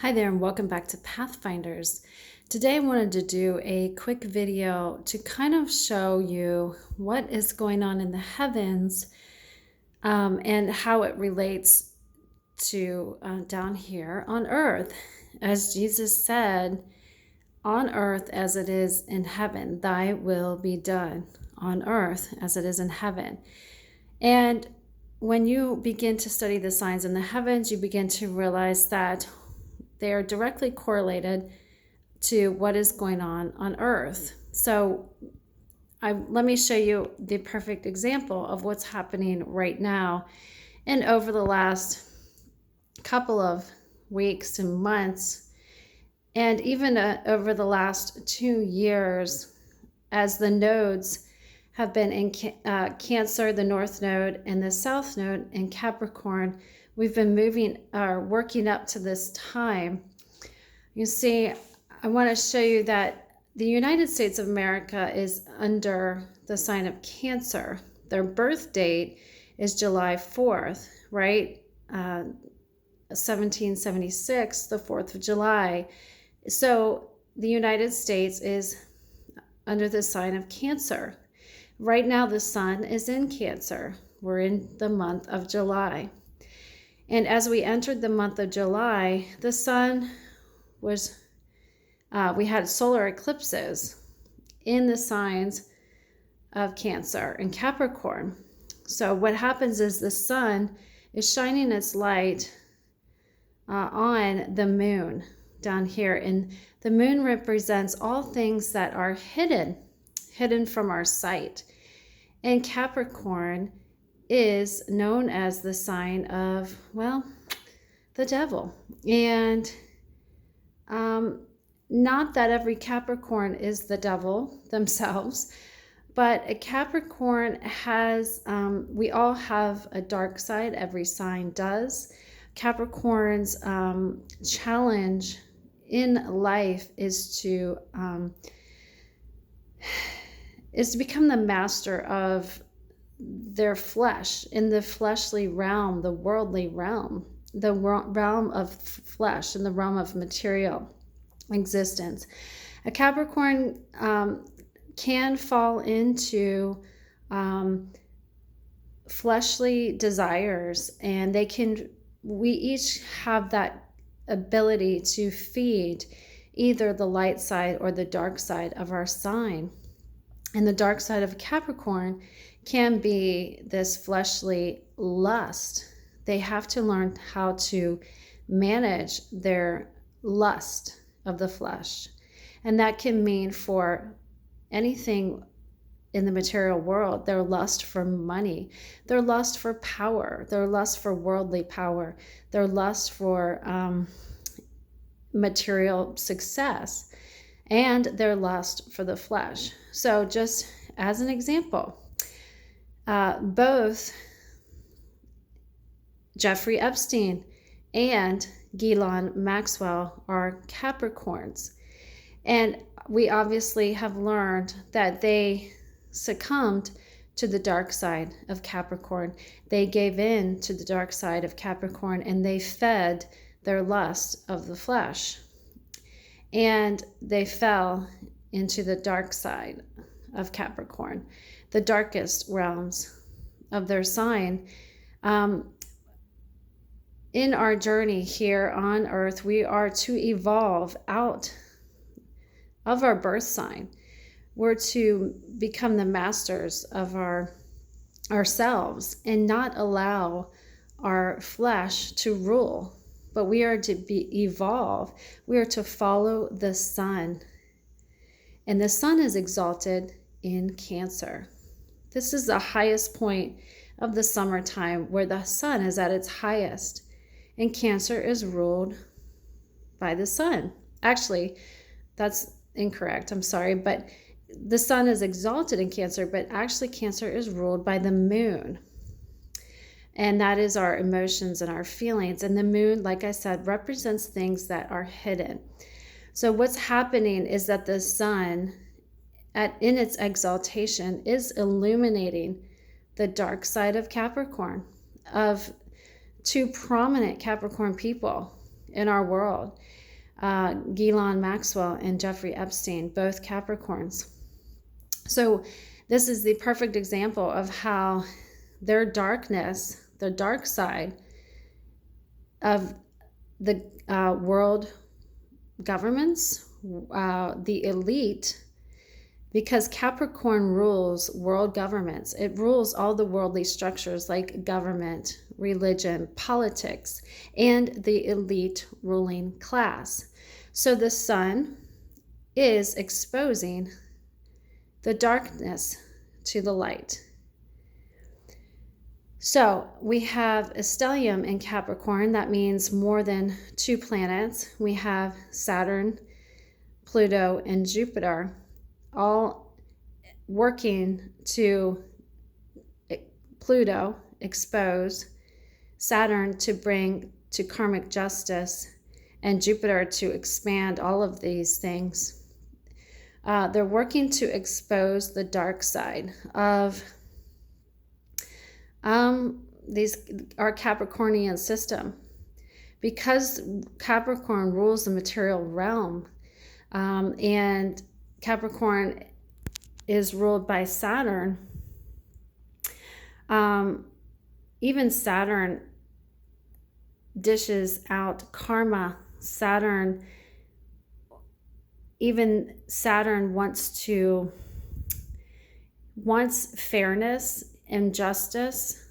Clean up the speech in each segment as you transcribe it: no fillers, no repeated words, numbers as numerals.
Hi there and welcome back to Pathfinders. Today I wanted to do a quick video to kind of show you what is going on in the heavens and how it relates to down here on earth. As Jesus said, on earth as it is in heaven, thy will be done on earth as it is in heaven. And when you begin to study the signs in the heavens, you begin to realize that they are directly correlated to what is going on earth. So let me show you the perfect example of what's happening right now and over the last couple of weeks and months, and even over the last 2 years, as the nodes have been in Cancer, the North Node, and the South Node in Capricorn. We've been working up to this time. You see, I want to show you that the United States of America is under the sign of Cancer. Their birth date is July 4th, right? 1776, the 4th of July. So the United States is under the sign of Cancer. Right now, the sun is in Cancer. We're in the month of July. And as we entered the month of July, the sun was, we had solar eclipses in the signs of Cancer and Capricorn. So what happens is the sun is shining its light on the moon down here. And the moon represents all things that are hidden from our sight. And Capricorn is known as the sign of, well, the devil. And not that every Capricorn is the devil themselves, but a Capricorn has, we all have a dark side, every sign does. Capricorn's challenge in life is to become the master of their flesh, in the fleshly realm, the worldly realm, the realm of flesh, and the realm of material existence. A Capricorn can fall into fleshly desires, and we each have that ability to feed either the light side or the dark side of our sign. And the dark side of Capricorn can be this fleshly lust. They have to learn how to manage their lust of the flesh. And that can mean for anything in the material world, their lust for money, their lust for power, their lust for worldly power, their lust for material success, and their lust for the flesh. So just as an example, both Jeffrey Epstein and Ghilane Maxwell are Capricorns. And we obviously have learned that they succumbed to the dark side of Capricorn. They gave in to the dark side of Capricorn, and they fed their lust of the flesh. And they fell into the dark side of Capricorn, the darkest realms of their sign. In our journey here on earth, we are to evolve out of our birth sign. We're to become the masters of ourselves and not allow our flesh to rule. But we are to evolve. We are to follow the sun. And the sun is exalted in Cancer. This is the highest point of the summertime, where the sun is at its highest. And Cancer is ruled by the sun. Actually, that's incorrect. I'm sorry. But the sun is exalted in Cancer, but actually Cancer is ruled by the moon. And that is our emotions and our feelings. And the moon, like I said, represents things that are hidden. So what's happening is that the sun, in its exaltation, is illuminating the dark side of Capricorn, of two prominent Capricorn people in our world. Ghilane Maxwell and Jeffrey Epstein, both Capricorns. So this is the perfect example of how their darkness, the dark side of the world governments, the elite, because Capricorn rules world governments. It rules all the worldly structures like government, religion, politics, and the elite ruling class. So the sun is exposing the darkness to the light. So we have a stellium in Capricorn. That means more than 2 planets. We have Saturn, Pluto, and Jupiter, all working to Pluto expose, Saturn to bring to karmic justice, and Jupiter to expand all of these things. They're working to expose the dark side of our Capricornian system. Because Capricorn rules the material realm, and Capricorn is ruled by Saturn. Even Saturn dishes out karma. Even Saturn wants fairness and justice,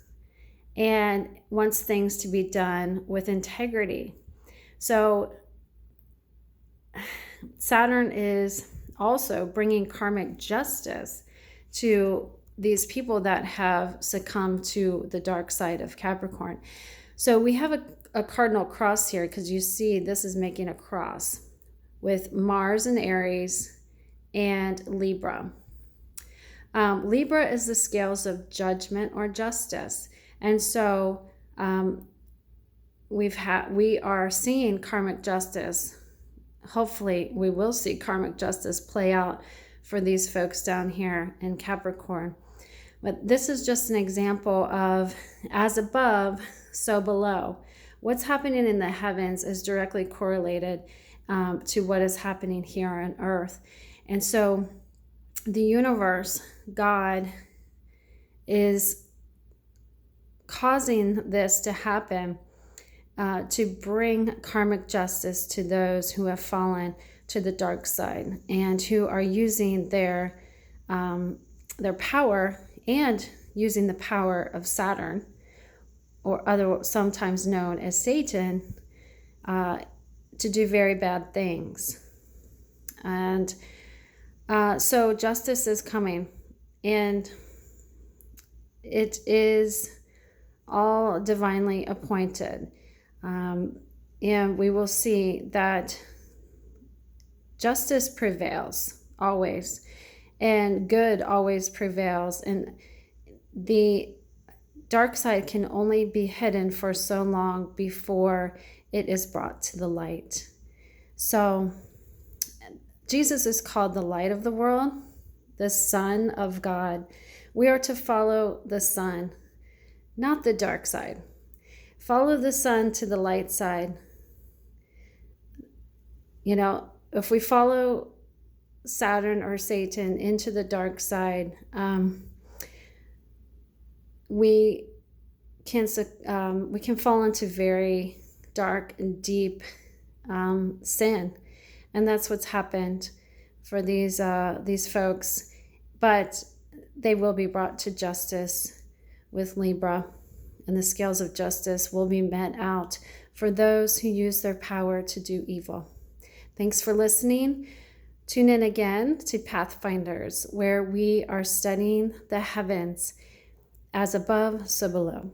and wants things to be done with integrity. So Saturn is also bringing karmic justice to these people that have succumbed to the dark side of Capricorn. So we have a cardinal cross here, because you see this is making a cross with Mars in Aries and Libra. Libra is the scales of judgment or justice. And so we are seeing karmic justice. Hopefully we will see karmic justice play out for these folks down here in Capricorn. But this is just an example of as above, so below. What's happening in the heavens is directly correlated to what is happening here on earth. And so the universe, God, is causing this to happen to bring karmic justice to those who have fallen to the dark side and who are using their power and using the power of Saturn, or sometimes known as Satan, to do very bad things. And so justice is coming, and it is all divinely appointed. And we will see that justice prevails always, and good always prevails. And the dark side can only be hidden for so long before it is brought to the light. So Jesus is called the light of the world, the Son of God. We are to follow the sun, not the dark side. Follow the sun to the light side. You know, if we follow Saturn or Satan into the dark side, we can fall into very dark and deep sin, and that's what's happened for these folks. But they will be brought to justice with Libra, and the scales of justice will be met out for those who use their power to do evil. Thanks for listening. Tune in again to Pathfinders, where we are studying the heavens as above, so below.